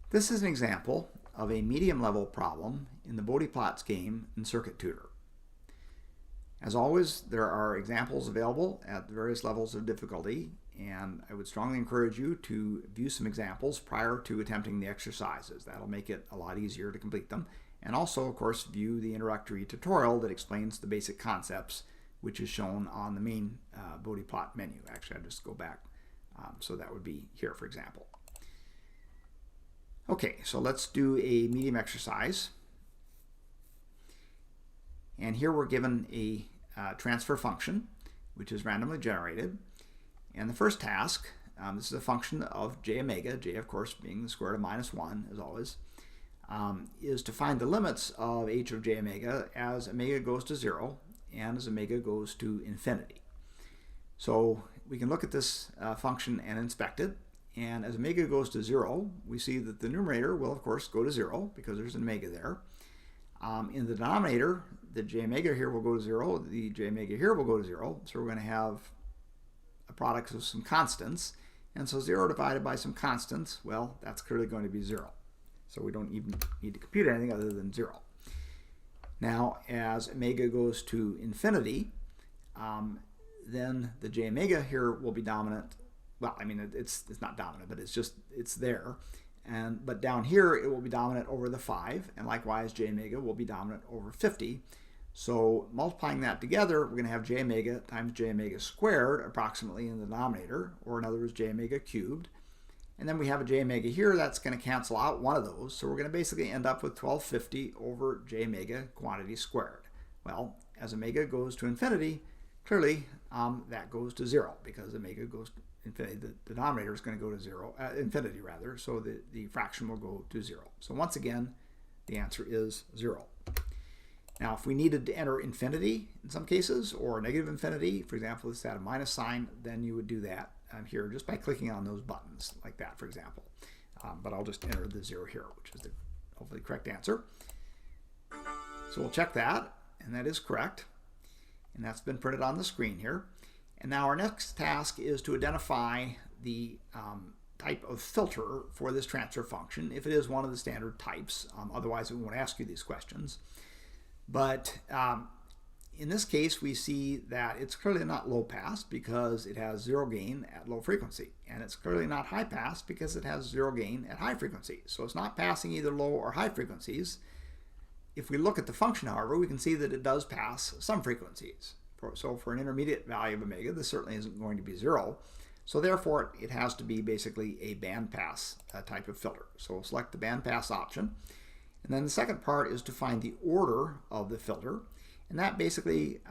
This is an example of a medium level problem in the Bode plots game in Circuit Tutor. As always, there are examples available at various levels of difficulty, and I would strongly encourage you to view some examples prior to attempting the exercises. That'll make it a lot easier to complete them. And also, of course, view the introductory tutorial that explains the basic concepts, which is shown on the main Bode plot menu. Actually, I'll just go back. So that would be here, for example. Okay, so let's do a medium exercise. And here we're given a transfer function, which is randomly generated. And the first task, this is a function of j omega, j of course being the square root of -1 as always, is to find the limits of h of j omega as omega goes to 0 and as omega goes to infinity. So we can look at this function and inspect it. And as omega goes to 0, we see that the numerator will, of course, go to 0 because there's an omega there. In the denominator, the j omega here will go to 0, the j omega here will go to 0. So we're going to have a product of some constants. And so 0 divided by some constants, well, that's clearly going to be 0. So we don't even need to compute anything other than 0. Now, as omega goes to infinity, then the j omega here will be dominant. Well, I mean, it's not dominant, but it's there. But down here, it will be dominant over the 5, and likewise, j omega will be dominant over 50. So multiplying that together, we're going to have j omega times j omega squared approximately in the denominator, or in other words, j omega cubed. And then we have a j omega here that's going to cancel out one of those. So we're going to basically end up with 1250 over j omega quantity squared. Well, as omega goes to infinity, clearly that goes to 0 because omega goes to infinity. The denominator is going to go to 0, infinity rather, so the fraction will go to 0. So once again, the answer is 0. Now, if we needed to enter infinity in some cases, or negative infinity, for example, let's add a minus sign, then you would do that here just by clicking on those buttons, like that, for example. But I'll just enter the 0 here, which is the hopefully correct answer. So we'll check that, and that is correct. And that's been printed on the screen here. And now our next task is to identify the type of filter for this transfer function, if it is one of the standard types. Otherwise, it won't ask you these questions. But in this case, we see that it's clearly not low pass because it has 0 gain at low frequency. And it's clearly not high pass because it has 0 gain at high frequency. So it's not passing either low or high frequencies. If we look at the function, however, we can see that it does pass some frequencies. So for an intermediate value of omega, this certainly isn't going to be 0. So therefore, it has to be basically a bandpass type of filter. So we'll select the bandpass option. And then the second part is to find the order of the filter. And that basically,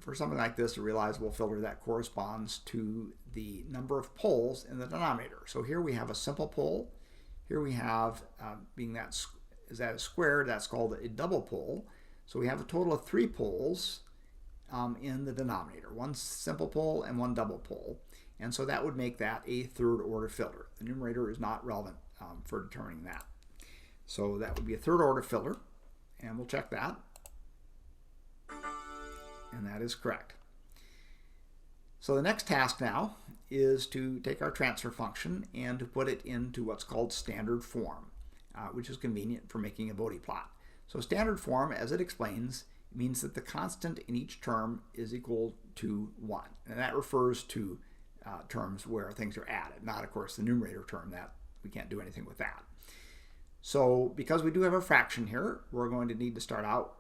for something like this, a realizable filter, that corresponds to the number of poles in the denominator. So here we have a simple pole. Here we have, being that is a squared, that's called a double pole. So we have a total of 3 poles in the denominator, 1 simple pole and 1 double pole. And so that would make that a third order filter. The numerator is not relevant for determining that. So that would be a third order filter, and we'll check that. And that is correct. So the next task now is to take our transfer function and to put it into what's called standard form, which is convenient for making a Bode plot. So standard form, as it explains, means that the constant in each term is equal to 1. And that refers to terms where things are added, not, of course, the numerator term. That we can't do anything with that. So because we do have a fraction here, we're going to need to start out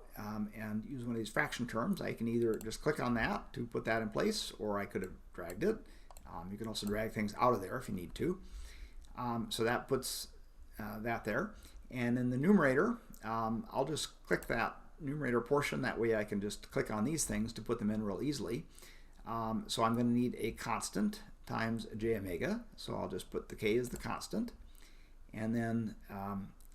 and use one of these fraction terms. I can either just click on that to put that in place, or I could have dragged it. You can also drag things out of there if you need to. So that puts that there. And in the numerator, I'll just click that numerator portion. That way I can just click on these things to put them in real easily. So I'm going to need a constant times j omega. So I'll just put the k as the constant. And then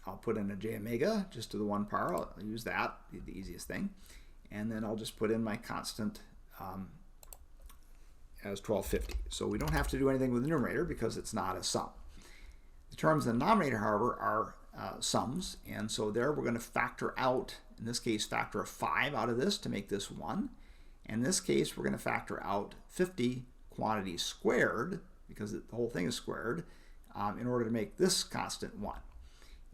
I'll put in a j omega just to the 1 power. I'll use that, the easiest thing. And then I'll just put in my constant as 1250. So we don't have to do anything with the numerator because it's not a sum. The terms in the denominator, however, are sums. And so there we're going to factor out, in this case, factor a 5 out of this to make this 1. In this case, we're going to factor out 50 quantities squared, because the whole thing is squared, in order to make this constant 1.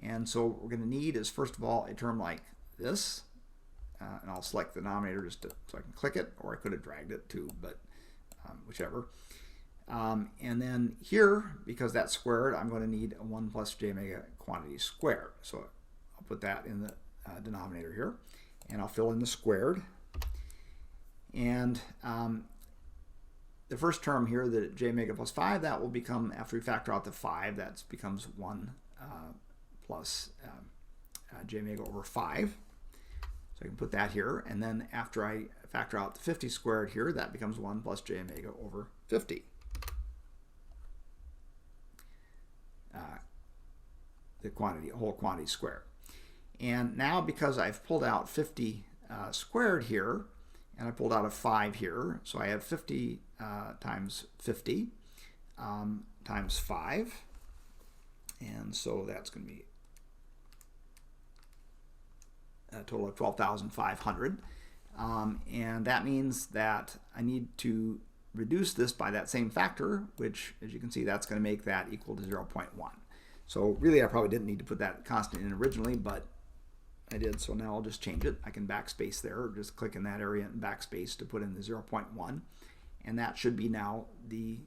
And so what we're going to need is, first of all, a term like this. And I'll select the denominator just so I can click it, or I could have dragged it too, but whichever. And then here, because that's squared, I'm going to need a 1 plus j omega quantity squared. So I'll put that in the denominator here, and I'll fill in the squared. And the first term here, the j omega plus 5, that will become, after we factor out the 5, that becomes 1 plus j omega over 5. So I can put that here, and then after I factor out the 50 squared here, that becomes 1 plus j omega over 50. The quantity, whole quantity squared. And now, because I've pulled out 50 squared here, and I pulled out a 5 here, so I have 50 times 50 times 5, and so that's going to be a total of 12,500. And that means that I need to reduce this by that same factor, which, as you can see, that's going to make that equal to 0.1. So really, I probably didn't need to put that constant in originally, but I did. So now I'll just change it. I can backspace there, or just click in that area and backspace to put in the 0.1. And that should be now the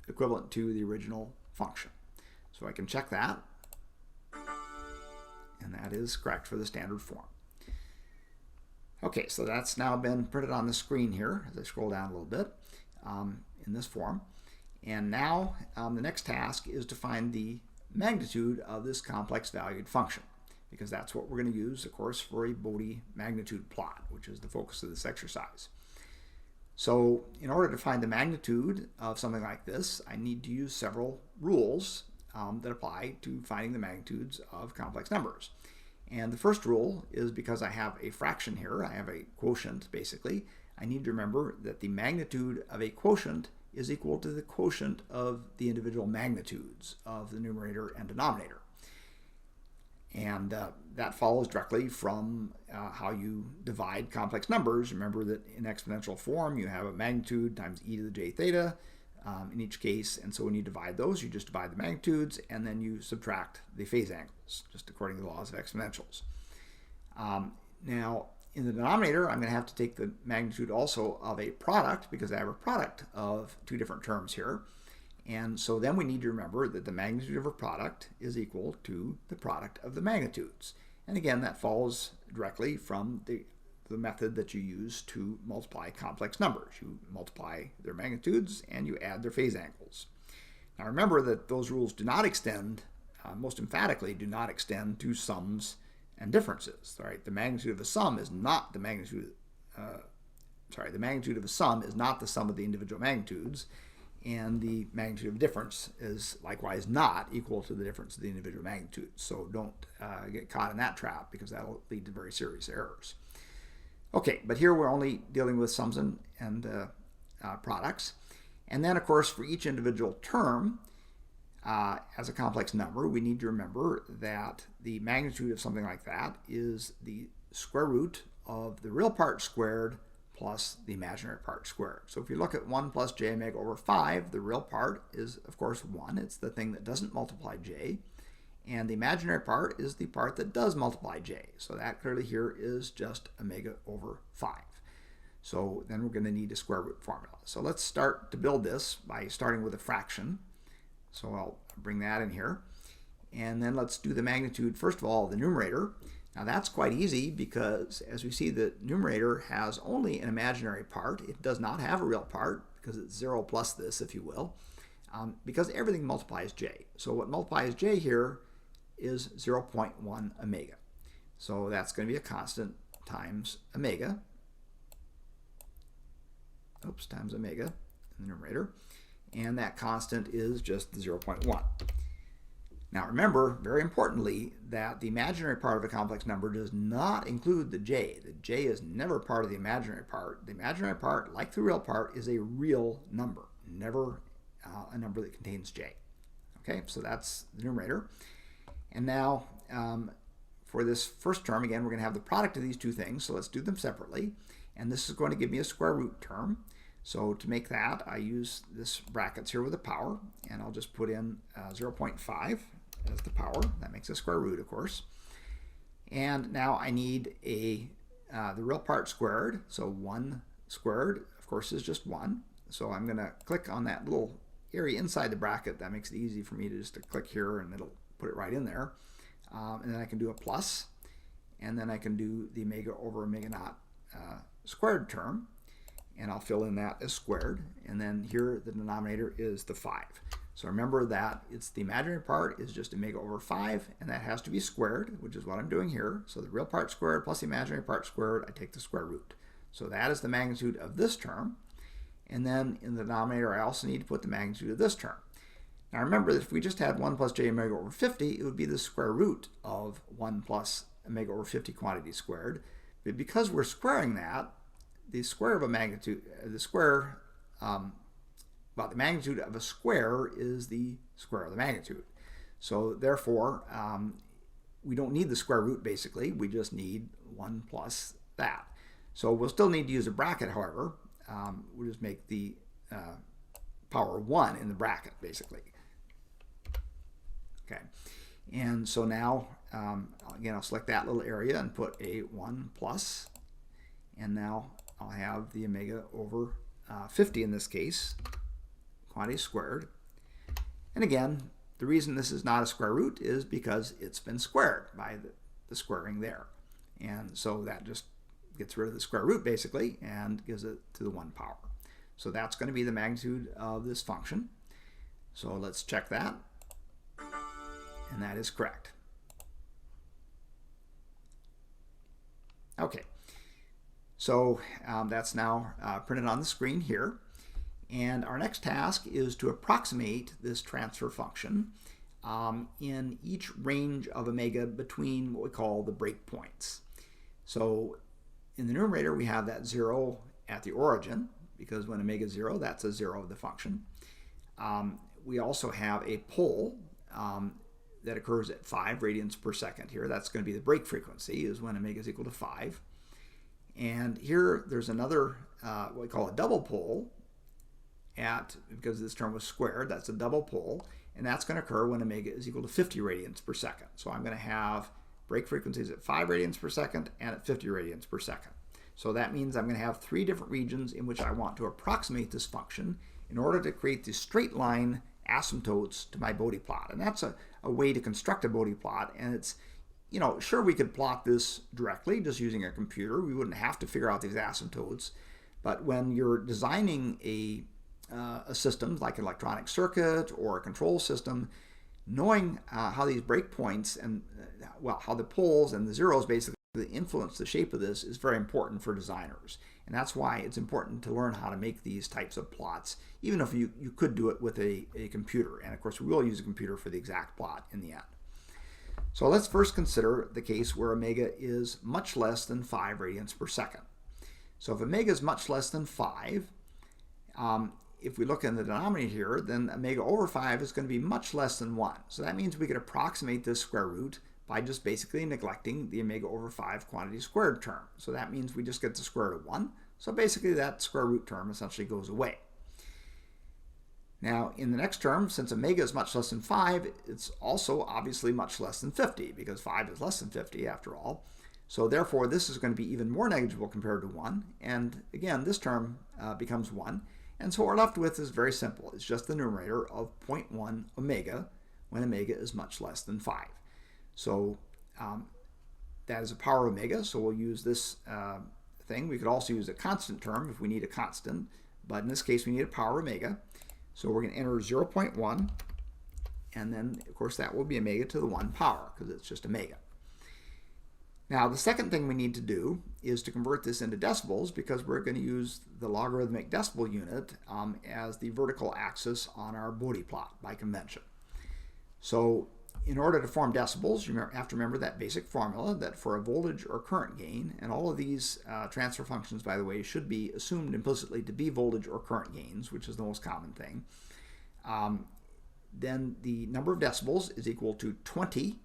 equivalent to the original function. So I can check that. And that is correct for the standard form. Okay, so that's now been printed on the screen here as I scroll down a little bit in this form. And now the next task is to find the magnitude of this complex valued function, because that's what we're going to use, of course, for a Bode magnitude plot, which is the focus of this exercise. So in order to find the magnitude of something like this, I need to use several rules that apply to finding the magnitudes of complex numbers. And the first rule is, because I have a fraction here, I have a quotient basically, I need to remember that the magnitude of a quotient is equal to the quotient of the individual magnitudes of the numerator and denominator. And that follows directly from how you divide complex numbers. Remember that in exponential form you have a magnitude times e to the j theta in each case, and so when you divide those, you just divide the magnitudes and then you subtract the phase angles, just according to the laws of exponentials. Now in the denominator, I'm going to have to take the magnitude also of a product, because I have a product of two different terms here. And so then we need to remember that the magnitude of a product is equal to the product of the magnitudes. And again, that follows directly from the method that you use to multiply complex numbers. You multiply their magnitudes and you add their phase angles. Now remember that those rules do not extend, most emphatically do not extend to sums and differences. Right? The magnitude of a sum is not the magnitude, the magnitude of a sum is not the sum of the individual magnitudes, and the magnitude of difference is likewise not equal to the difference of the individual magnitudes. So don't get caught in that trap, because that will lead to very serious errors. Okay, but here we're only dealing with sums and products. And then, of course, for each individual term as a complex number, we need to remember that the magnitude of something like that is the square root of the real part squared plus the imaginary part squared. So if you look at 1 plus j omega over 5, the real part is, of course, 1. It's the thing that doesn't multiply j. And the imaginary part is the part that does multiply j. So that clearly here is just omega over 5. So then we're going to need a square root formula. So let's start to build this by starting with a fraction. So I'll bring that in here. And then let's do the magnitude, first of all, of the numerator. Now that's quite easy, because as we see, the numerator has only an imaginary part. It does not have a real part, because it's 0 plus this, if you will, because everything multiplies j. So what multiplies j here is 0.1 omega. So that's going to be a constant times omega. Times omega in the numerator. And that constant is just the 0.1. Now remember, very importantly, that the imaginary part of a complex number does not include the j. The j is never part of the imaginary part. The imaginary part, like the real part, is a real number, never a number that contains j. Okay, so that's the numerator. And now for this first term, again, we're going to have the product of these two things, so let's do them separately. And this is going to give me a square root term. So to make that, I use this brackets here with a power, and I'll just put in 0.5 as the power. That makes a square root, of course. And now I need the real part squared. So 1 squared, of course, is just 1. So I'm going to click on that little area inside the bracket. That makes it easy for me to just click here and it'll put it right in there. And then I can do a plus, and then I can do the omega over omega naught squared term, and I'll fill in that as squared. And then here the denominator is the 5. So remember that it's the imaginary part is just omega over 5, and that has to be squared, which is what I'm doing here. So the real part squared plus the imaginary part squared, I take the square root. So that is the magnitude of this term. And then in the denominator, I also need to put the magnitude of this term. Now remember that if we just had 1 plus j omega over 50, it would be the square root of 1 plus omega over 50 quantity squared. But because we're squaring that, the square of a magnitude, the magnitude of a square is the square of the magnitude. So therefore, we don't need the square root basically, we just need 1 plus that. So we'll still need to use a bracket, however. We'll just make the power 1 in the bracket basically. Okay, and so now, again, I'll select that little area and put a 1 plus, and now I'll have the omega over 50 in this case, quantity squared. And again, the reason this is not a square root is because it's been squared by the squaring there. And so that just gets rid of the square root basically and gives it to the 1 power. So that's going to be the magnitude of this function. So let's check that. And that is correct. Okay, so that's now printed on the screen here. And our next task is to approximate this transfer function in each range of omega between what we call the breakpoints. So in the numerator, we have that 0 at the origin, because when omega is 0, that's a 0 of the function. We also have a pole that occurs at 5 radians per second here. That's going to be the break frequency, is when omega is equal to 5. And here there's another, what we call a double pole, because this term was squared, that's a double pole, and that's going to occur when omega is equal to 50 radians per second. So I'm going to have break frequencies at 5 radians per second and at 50 radians per second. So that means I'm going to have 3 different regions in which I want to approximate this function in order to create the straight line asymptotes to my Bode plot. And that's a way to construct a Bode plot. And it's, you know, sure, we could plot this directly just using a computer. We wouldn't have to figure out these asymptotes. But when you're designing a system like an electronic circuit or a control system, knowing how these breakpoints and how the poles and the zeros basically influence the shape of this is very important for designers. And that's why it's important to learn how to make these types of plots, even if you could do it with a computer. And of course, we will use a computer for the exact plot in the end. So let's first consider the case where omega is much less than 5 radians per second. So if omega is much less than 5, if we look in the denominator here, then omega over 5 is going to be much less than 1. So that means we could approximate this square root by just basically neglecting the omega over 5 quantity squared term. So that means we just get the square root of 1. So basically that square root term essentially goes away. Now in the next term, since omega is much less than 5, it's also obviously much less than 50, because 5 is less than 50 after all. So therefore this is going to be even more negligible compared to 1. And again, this term becomes 1. And so what we're left with is very simple. It's just the numerator of 0.1 omega when omega is much less than 5. So that is a power omega, so we'll use this thing. We could also use a constant term if we need a constant, but in this case we need a power omega. So we're going to enter 0.1, and then of course that will be omega to the 1 power, because it's just omega. Now the second thing we need to do is to convert this into decibels, because we're going to use the logarithmic decibel unit as the vertical axis on our Bode plot by convention. So in order to form decibels, you have to remember that basic formula that for a voltage or current gain, and all of these transfer functions, by the way, should be assumed implicitly to be voltage or current gains, which is the most common thing, then the number of decibels is equal to 20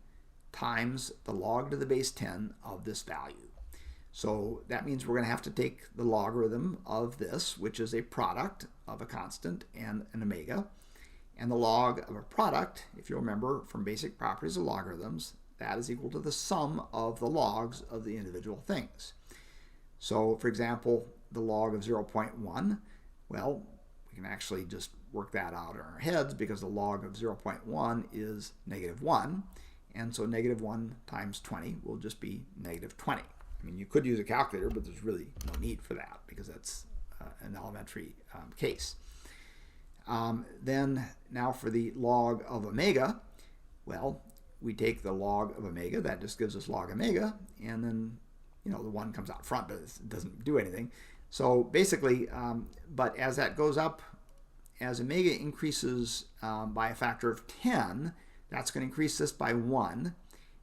times the log to the base 10 of this value. So that means we're going to have to take the logarithm of this, which is a product of a constant and an omega, And the log of a product, if you remember from basic properties of logarithms, that is equal to the sum of the logs of the individual things. So, for example, the log of 0.1, well, we can actually just work that out in our heads because the log of 0.1 is -1. And so -1 times 20 will just be -20. I mean, you could use a calculator, but there's really no need for that because that's an elementary case. Then now for the log of omega, well, we take the log of omega, that just gives us log omega, and then, you know, the 1 comes out front, but it doesn't do anything. So basically, but as that goes up, as omega increases by a factor of 10, that's going to increase this by 1,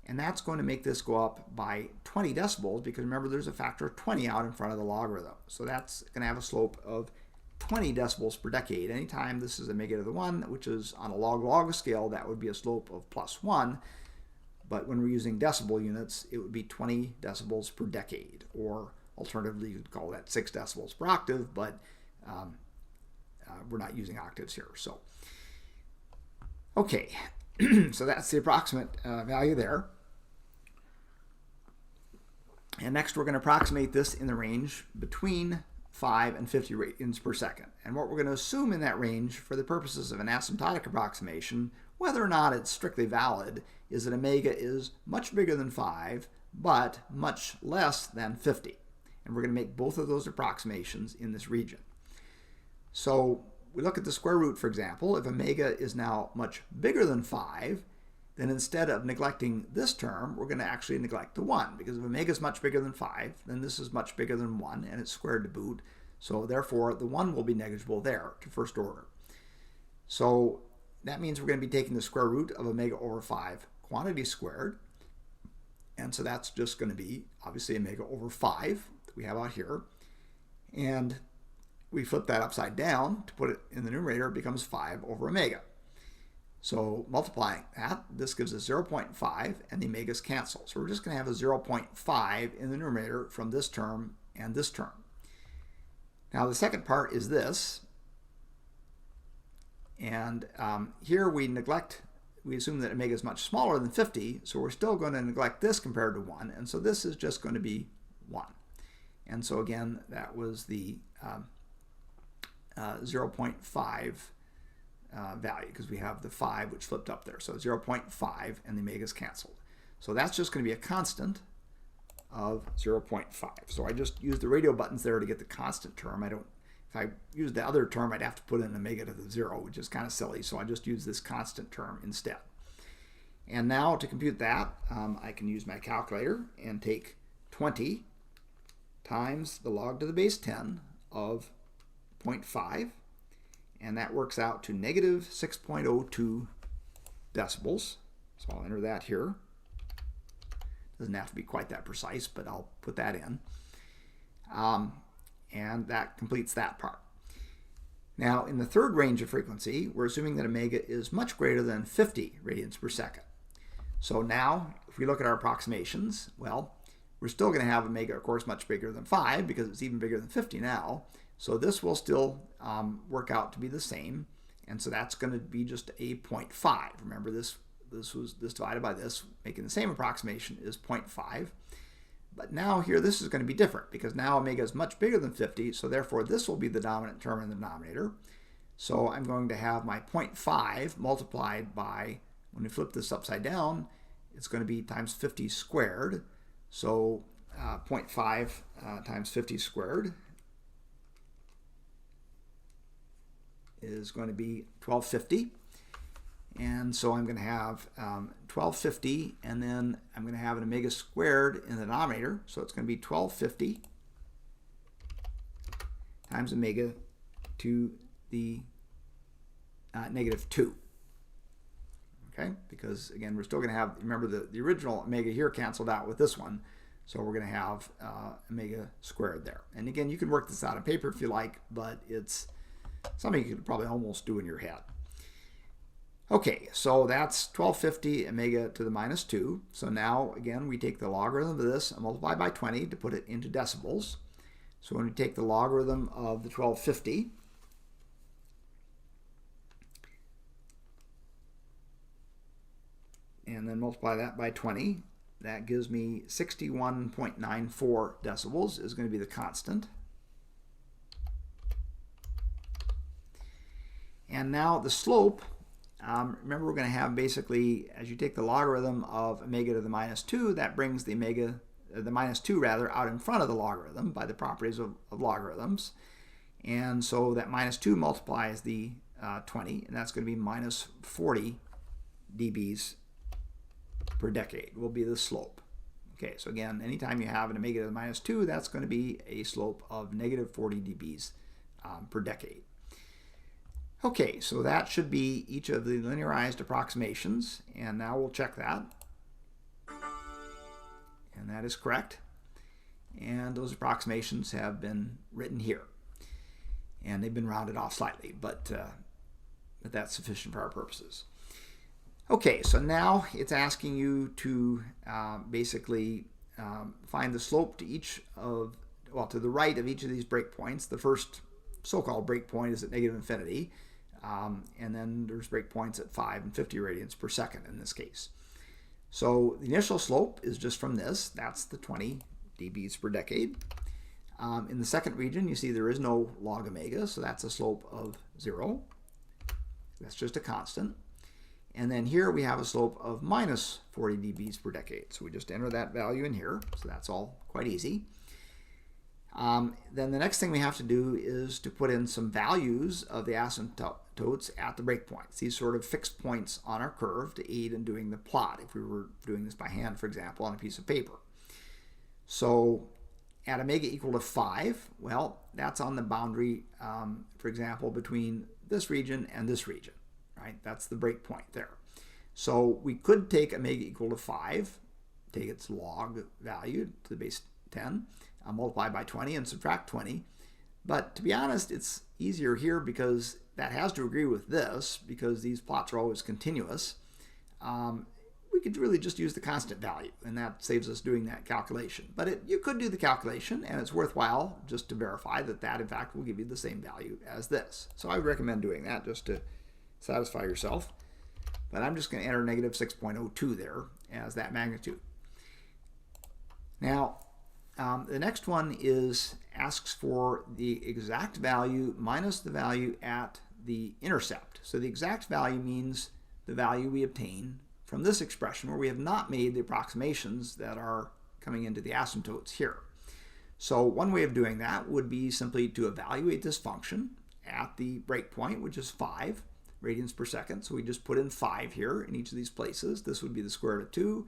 and that's going to make this go up by 20 decibels, because remember there's a factor of 20 out in front of the logarithm. So that's going to have a slope of 20 decibels per decade. Anytime this is omega to the 1, which is on a log-log scale, that would be a slope of +1. But when we're using decibel units, it would be 20 decibels per decade, or alternatively, you could call that 6 decibels per octave, but we're not using octaves here. So, okay, so that's the approximate value there. And next, we're going to approximate this in the range between 5 and 50 radians per second. And what we're going to assume in that range for the purposes of an asymptotic approximation, whether or not it's strictly valid, is that omega is much bigger than 5, but much less than 50. And we're going to make both of those approximations in this region. So we look at the square root, for example. If omega is now much bigger than 5, then instead of neglecting this term, we're going to actually neglect the 1, because if omega is much bigger than 5, then this is much bigger than 1, and it's squared to boot. So therefore, the 1 will be negligible there to first order. So that means we're going to be taking the square root of omega over 5 quantity squared. And so that's just going to be, obviously, omega over 5 that we have out here. And we flip that upside down to put it in the numerator, it becomes 5 over omega. So multiplying that, this gives us 0.5, and the omegas cancel. So we're just going to have a 0.5 in the numerator from this term and this term. Now the second part is this. And here we assume that omega is much smaller than 50, so we're still going to neglect this compared to 1, and so this is just going to be 1. And so again, that was the 0.5 value, because we have the 5 which flipped up there. So 0.5 and the omega's canceled. So that's just going to be a constant of 0.5. So I just used the radio buttons there to get the constant term. If I used the other term, I'd have to put in omega to the 0, which is kind of silly. So I just use this constant term instead. And now to compute that, I can use my calculator and take 20 times the log to the base 10 of 0.5. And that works out to negative 6.02 decibels. So I'll enter that here. Doesn't have to be quite that precise, but I'll put that in. And that completes that part. Now, in the third range of frequency, we're assuming that omega is much greater than 50 radians per second. So now, if we look at our approximations, well, we're still going to have omega, of course, much bigger than 5, because it's even bigger than 50 now. So this will still work out to be the same, and so that's going to be just a 0.5. Remember, this divided by this, making the same approximation, is 0.5. But now here, this is going to be different, because now omega is much bigger than 50, so therefore this will be the dominant term in the denominator. So I'm going to have my 0.5 multiplied by, when we flip this upside down, it's going to be times 50 squared. So 0.5 times 50 squared is going to be 1250. And so I'm going to have 1250, and then I'm going to have an omega squared in the denominator. So it's going to be 1250 times omega to the -2. Okay, because again, we're still going to have, remember the original omega here canceled out with this one. So we're going to have omega squared there. And again, you can work this out on paper if you like, but it's something you could probably almost do in your head. Okay, so that's 1250 omega to the -2. So now, again, we take the logarithm of this and multiply by 20 to put it into decibels. So when we take the logarithm of the 1250, and then multiply that by 20. That gives me 61.94 decibels is going to be the constant. And now the slope, remember we're going to have basically, as you take the logarithm of omega to the minus 2, that brings the minus 2 rather, out in front of the logarithm by the properties of logarithms. And so that minus 2 multiplies the 20, and that's going to be minus 40 dBs per decade will be the slope. Okay, so again, anytime you have an omega to the minus 2, that's going to be a slope of negative 40 dBs per decade. Okay, so that should be each of the linearized approximations, and now we'll check that. And that is correct. And those approximations have been written here. And they've been rounded off slightly, but that's sufficient for our purposes. Okay, so now it's asking you to basically find the slope to each of, well, to the right of each of these breakpoints. The first so-called breakpoint is at negative infinity, and then there's breakpoints at 5 and 50 radians per second in this case. So the initial slope is just from this. That's the 20 dBs per decade. In the second region, you see there is no log omega, so that's a slope of 0. That's just a constant. And then here we have a slope of minus 40 dBs per decade. So we just enter that value in here. So that's all quite easy. Then the next thing we have to do is to put in some values of the asymptotes at the breakpoints. These sort of fixed points on our curve to aid in doing the plot if we were doing this by hand, for example, on a piece of paper. So at omega equal to 5, well, that's on the boundary, for example, between this region and this region. Right? That's the breakpoint there. So we could take omega equal to 5, take its log value to the base 10, multiply by 20 and subtract 20. But to be honest, it's easier here because that has to agree with this because these plots are always continuous. We could really just use the constant value, and that saves us doing that calculation. But you could do the calculation, and it's worthwhile just to verify that that, in fact, will give you the same value as this. So I would recommend doing that just to satisfy yourself. But I'm just going to enter negative 6.02 there as that magnitude. Now, the next one asks for the exact value minus the value at the intercept. So the exact value means the value we obtain from this expression where we have not made the approximations that are coming into the asymptotes here. So one way of doing that would be simply to evaluate this function at the breakpoint, which is 5 radians per second. So we just put in 5 here in each of these places. This would be the square root of 2.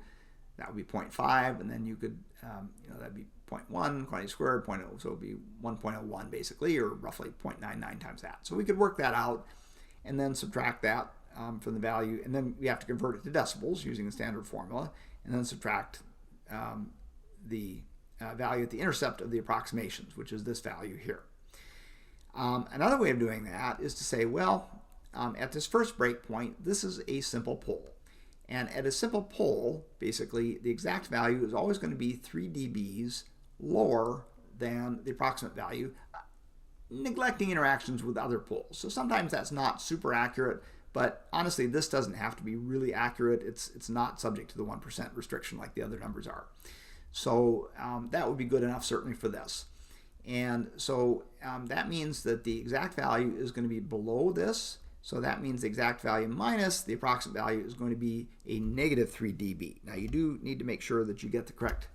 That would be 0.5, and then you could, that'd be 0.1, quantity squared, 0.0, so it would be 1.01 basically, or roughly 0.99 times that. So we could work that out and then subtract that from the value, and then we have to convert it to decibels using the standard formula, and then subtract the value at the intercept of the approximations, which is this value here. Another way of doing that is to say, well, at this first breakpoint, this is a simple pole. And at a simple pole, basically, the exact value is always going to be 3 dBs lower than the approximate value, neglecting interactions with other poles. So sometimes that's not super accurate, but honestly, this doesn't have to be really accurate. It's not subject to the 1% restriction like the other numbers are. So that would be good enough, certainly, for this. And so that means that the exact value is going to be below this. So that means the exact value minus the approximate value is going to be a negative 3 dB. Now you do need to make sure that you get the correct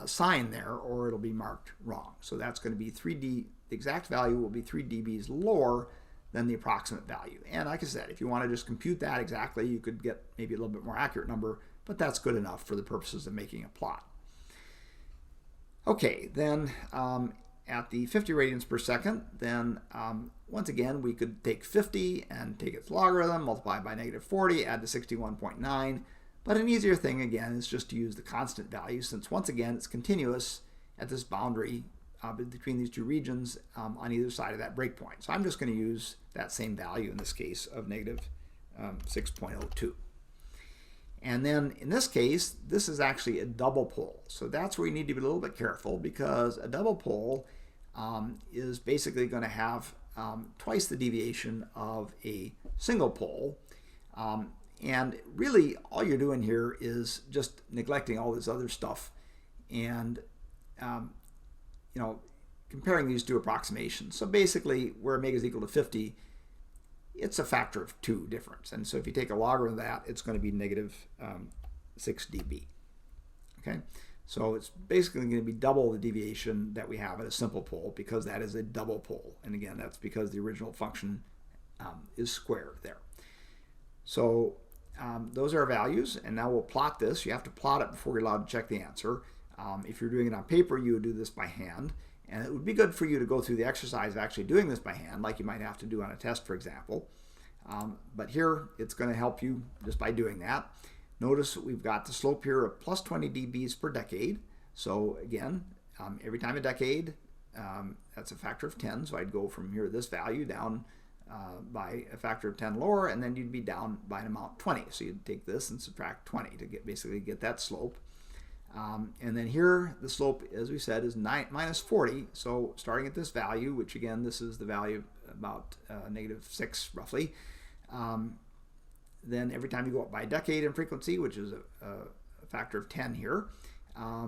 sign there or it'll be marked wrong. So that's going to be the exact value will be 3 dBs lower than the approximate value. And like I said, if you want to just compute that exactly, you could get maybe a little bit more accurate number, but that's good enough for the purposes of making a plot. Okay, then at the 50 radians per second, then once again, we could take 50 and take its logarithm, multiply by negative 40, add to 61.9. But an easier thing, again, is just to use the constant value, since once again, it's continuous at this boundary between these two regions on either side of that breakpoint. So I'm just going to use that same value in this case of negative 6.02. And then in this case, this is actually a double pole. So that's where you need to be a little bit careful, because a double pole is basically going to have twice the deviation of a single pole. And really, all you're doing here is just neglecting all this other stuff and, comparing these two approximations. So basically, where omega is equal to 50, it's a factor of 2 difference. And so if you take a logarithm of that, it's going to be negative 6 dB. Okay, so it's basically going to be double the deviation that we have at a simple pole, because that is a double pole. And again, that's because the original function is squared there. So those are our values, and now we'll plot this. You have to plot it before you're allowed to check the answer. If you're doing it on paper, you would do this by hand. And it would be good for you to go through the exercise of actually doing this by hand, like you might have to do on a test, for example. But here, it's going to help you just by doing that. Notice we've got the slope here of plus 20 dBs per decade. So again, every time a decade, that's a factor of 10. So I'd go from here, this value, down by a factor of 10 lower, and then you'd be down by an amount 20. So you'd take this and subtract 20 to basically get that slope. And then here, the slope, as we said, is minus 40. So starting at this value, which again, this is the value of about negative 6 roughly, then every time you go up by a decade in frequency, which is a factor of 10 here,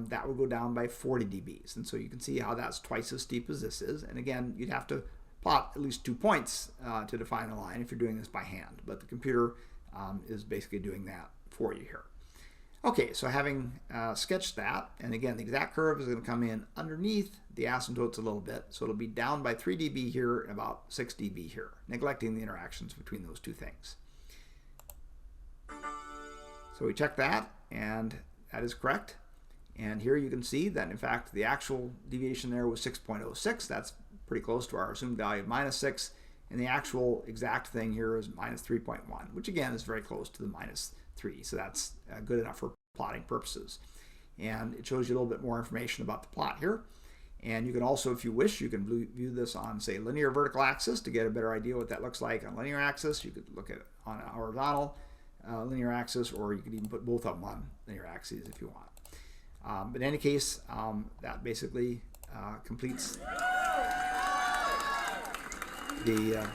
that will go down by 40 dBs. And so you can see how that's twice as steep as this is. And again, you'd have to plot at least 2 points to define a line if you're doing this by hand. But the computer is basically doing that for you here. Okay, so having sketched that, and again, the exact curve is going to come in underneath the asymptotes a little bit, so it'll be down by 3 dB here and about 6 dB here, neglecting the interactions between those two things. So we check that, and that is correct. And here you can see that, in fact, the actual deviation there was 6.06. That's pretty close to our assumed value of minus 6. And the actual exact thing here is minus 3.1, which again is very close to the minus 3. So that's good enough for plotting purposes. And it shows you a little bit more information about the plot here. And you can also, if you wish, you can view this on, say, linear vertical axis to get a better idea what that looks like on linear axis. You could look at it on a horizontal linear axis, or you could even put both of them on linear axes if you want. But in any case, that basically completes the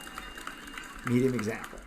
medium example.